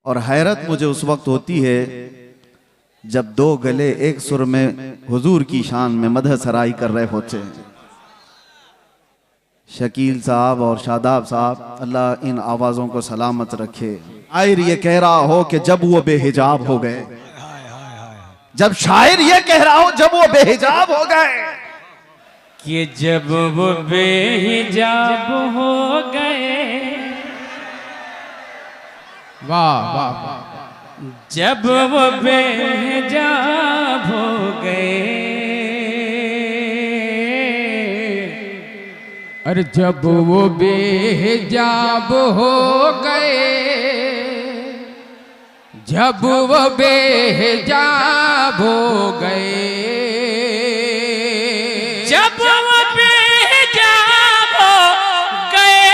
और हैरत मुझे उस वक्त होती है जब दो गले एक सुर में हुजूर की शान में मदह सराई कर रहे होते हैं। शकील साहब और शादाब साहब, अल्लाह इन आवाज़ों को सलामत रखे। शायर ये कह रहा हो कि जब वो बेहिजाब हो गए, जब शायर ये कह रहा हो जब वो बेहिजाब हो गए, कि जब वो बेहिजाब हो गए, वाह वाह वाह, जब वो बेहिजाब हो गए, अरे जब वो बेहिजाब हो गए, जब वो बेहिजाब हो गए, जब वो बेहिजाब हो गए,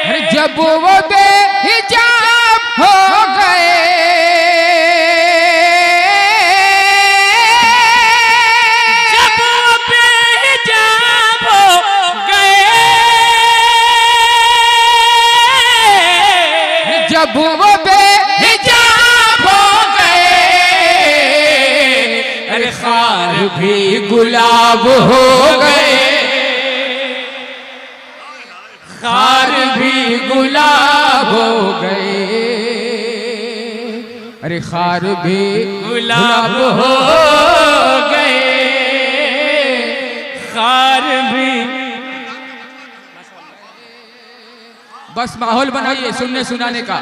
अरे जब वो बेहिजाब हो गए, जब वो बेहिजाब हो गए, जब वो बेहिजाब हो गए, अरे खार भी गुलाब हो गए, खार भी गुलाब हो गए, अरे खार भी गुलाब हो गए, खार भी। बस माहौल बनाइए सुनने सुनाने का,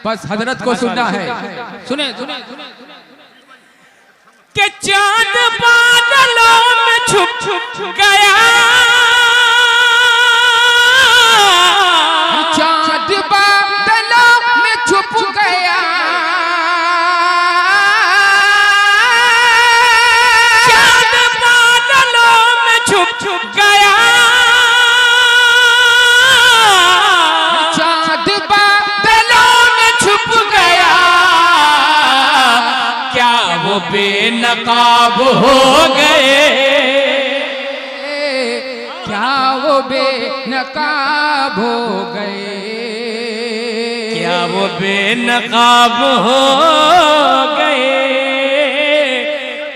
बस हजरत को सुनना है। सुने सुने के चांद बादलों में छुप छुप गया, चांद बादलों में छुप गया, चांद बादलों में छुप छुप गया, चांद बादलों में छुप गया, क्या वो बेनकाब हो गए, क्या वो बेनकाब हो गए, क्या वो बेनकाब हो गए,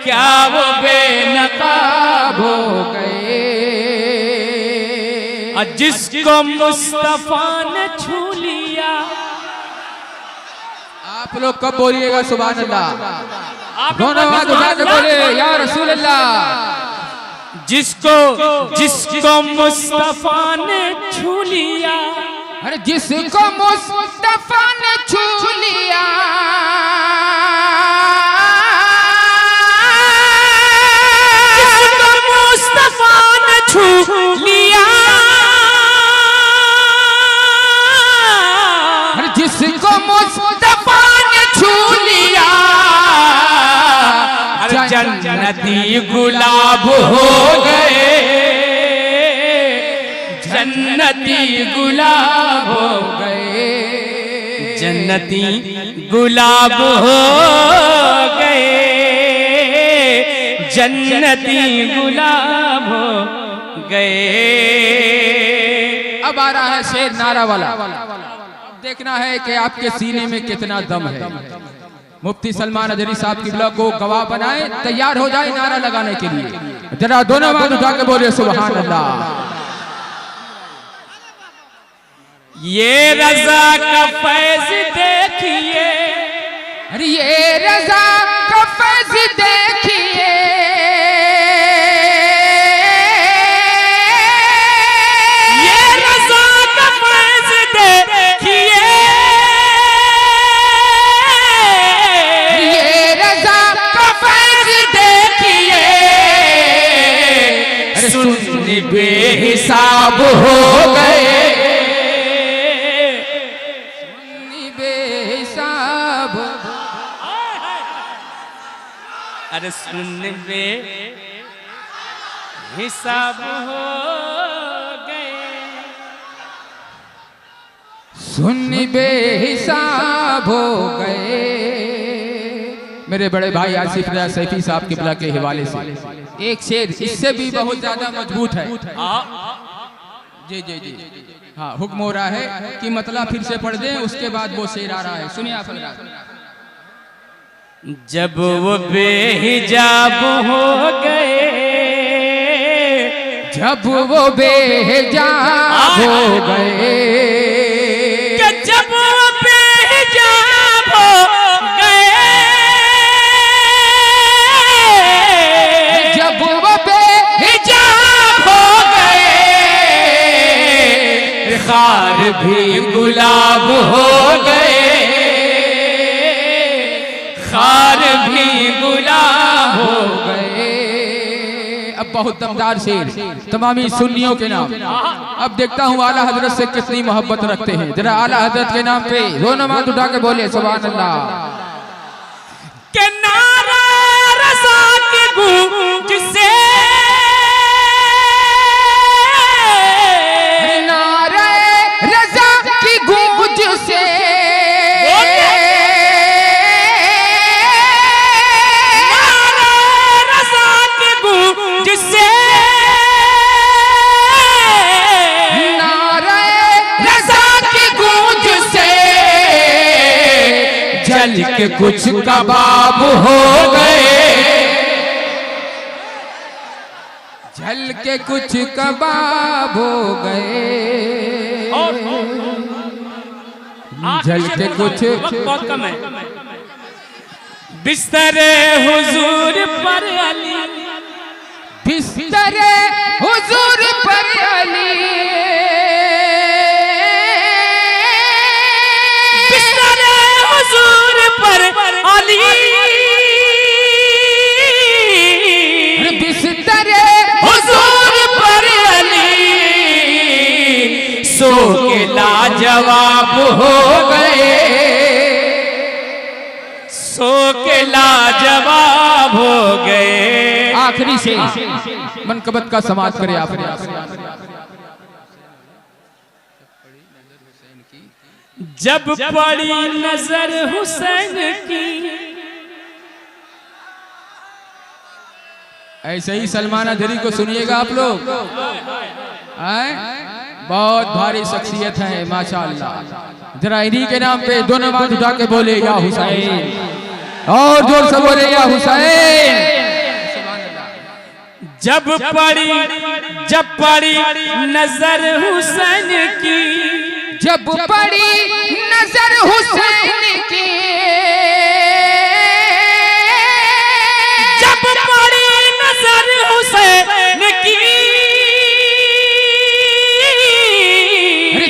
क्या वो बेनकाब हो गए, और जिसको मुस्तफा ने छू लिया। आप लोग कब बोलिएगा सुभान अल्लाह? दोनों हाथ उठा के बोले या रसूल अल्लाह। जिसको मुस्तफा ने छू लिया, अरे जिसको मुस्तफा ने छू लिया, जिसको मुस्तफा ने छू लिया, अरे जिसको मुस्तफा ने छू लिया, जन्नती गुलाब हो गए, जन्नती गुलाब हो गए, जन्नती गुलाब हो गए, जन्नती गुलाब हो गए। अब आ रहा है शेर नारा वाला। अब देखना है कि आपके सीने में कितना दम है। मुफ्ती सलमान अजहरी साहब किबला को गवाह बनाए, तैयार हो जाए नारा लगाने के लिए। जरा दोनों हाथ उठा के बोले सुभान अल्लाह। ये रजा का फैज देखिए, अरे ये रजा का फैज देखिए, ये रजा का फैज देखिए, ये रजा का फैज देखिए, सुन बेहिसाब हो गए, बेहिसाब, अरे सुन बे हिसाब हो गए, सुन बेहिसाब हो गए। मेरे बड़े भाई आसिफ रजा सैफी साहब किबला के हवाले से एक शेर इससे भी बहुत ज्यादा मजबूत है। जी जी जी। हाँ, हुक्म हो रहा है कि मतलब फिर से पढ़ दें, उसके बाद वो शेर आ रहा है, सुनिए आप हजरात। जब वो बेहिजाब हो गए, जब वो बेहिजाब हो गए, जब वो बेहिजाब हो गए, जब वो बेहिजाब हो गए, खार भी गुलाब हो गए, खार भी गुलाब हो गए। अब बहुत दमदार शेर तमामी सुन्नियों के नाम। अब देखता हूँ आला हजरत से कितनी मोहब्बत रखते हैं। जरा आला हजरत के नाम पे दोनों हाथ उठा के बोले सुभान अल्लाह। के नारा रज़ा के गूंज से, नारा रज़ा की गूंज से, जल के कुछ कबाब हो गए, जल के कुछ कबाब हो गए, जल के कुछ बहुत कम है। बिस्तरे हुजूर पर अली, बिस्तरे हुजूर पर अली, पर अली, बिस्तरे हुजूर पर अली, सो के लाजवाब हो गए, सो के लाजवाब हो गए। आखिरी से मनकबत का समाज करे आप। जब पड़ी नजर हुसैन की, ऐसे ही सलमान अधरी को सुनिएगा आप लोग। बहुत भारी शख्सियत है माशाअल्लाह। जरा इन्हीं के नाम पे दोनों हाथ उठा के बोले या हुसैन, और जोर से बोले या हुसैन। जब पड़ी नजर हुसैन की, जब पड़ी नजर हुसैन की, जब पड़ी नजर हुसैन की,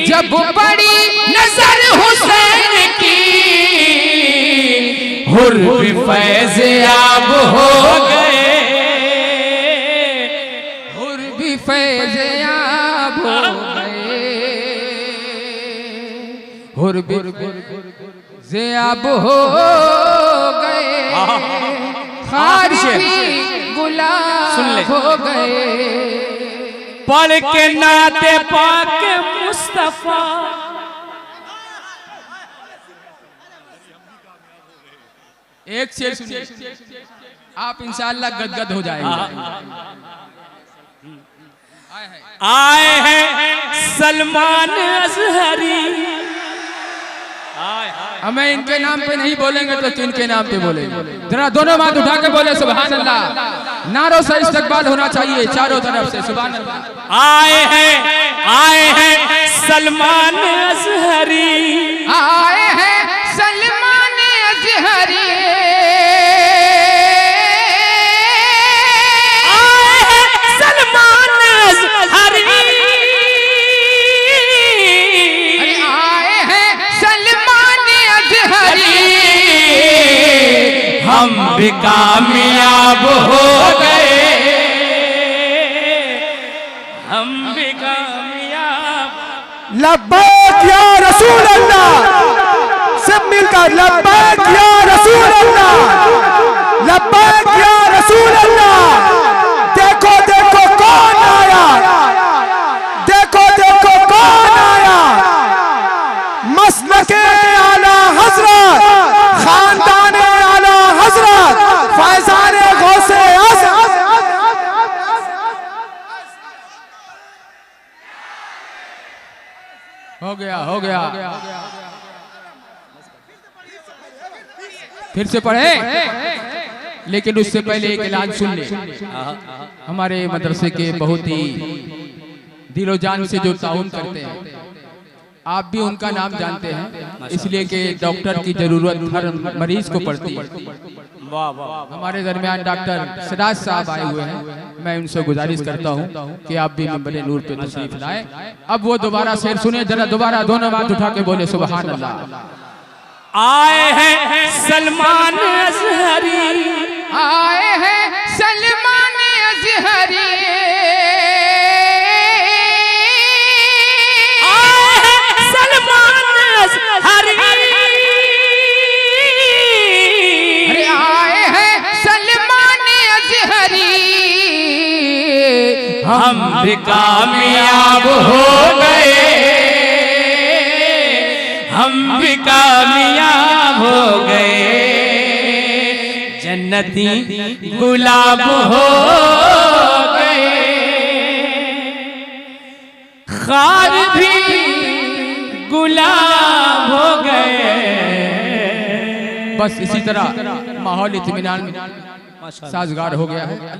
जब पड़ी नजर हुसैन की, हुर भी फैज़याब हो गए, हुर भी फैज़याब हो गए, हुर भी ज़याब हो गए, खार भी गुलाब हो गए। पढ़ के नाते पाक मुस्तफा, एक शेर सुनिए, आप इंशाअल्लाह गदगद हो जाएंगे। आए हैं सलमान अज़हरी, हमें इनके नाम पे नहीं बोलेंगे तो किनके नाम पे बोलेंगे। जरा दोनों हाथ उठा के बोले सुभान अल्लाह। नारों से इस्तकबाल होना चाहिए चारों तरफ से सुभान अल्लाह। आए हैं सलमान अज़हरी, आए हैं सलमान अज़हरी, आए हैं सलमान अज़हरी, आए हैं सलमान अज़हरी, हम भी कामयाब हो गए, हम भी कामयाब। लब्बैक या रसूल अल्लाह, सब मिलकर लब्बैक या रसूल अल्लाह, लब्बैक या रसूल अल्लाह। देखो देखो कौन आया, देखो देखो कौन आया, मसलके आला हजरत, खानदाने आला हजरत, फैज़ाने गौसे आज़म। हो गया। फिर से पढ़े, लेकिन उससे पहले एक ऐलान सुन ले। हमारे मदरसे के बहुत ही दिलो जान से जो ताउन करते हैं, आप भी उनका नाम जानते हैं, इसलिए कि डॉक्टर की जरूरत हर मरीज को पड़ती है। हमारे दरमियान डॉक्टर सिराज साहब आए हुए हैं, मैं उनसे गुजारिश करता हूं कि आप भी मिंबर नूर पे तशरीफ लाएं। अब वो दोबारा शेर सुने, जरा दोबारा दोनों हाथ उठा के बोले सुभान अल्लाह। आए हैं सलमान अजहरी, आए हैं सलमान अजहरी, हम भी कामयाब हो गए, हम भी कामयाब हो गए, जन्नती गुलाब हो गए, खार भी गुलाब हो गए। बस इसी तरह माहौल इत्मीनान साजगार हो गया है।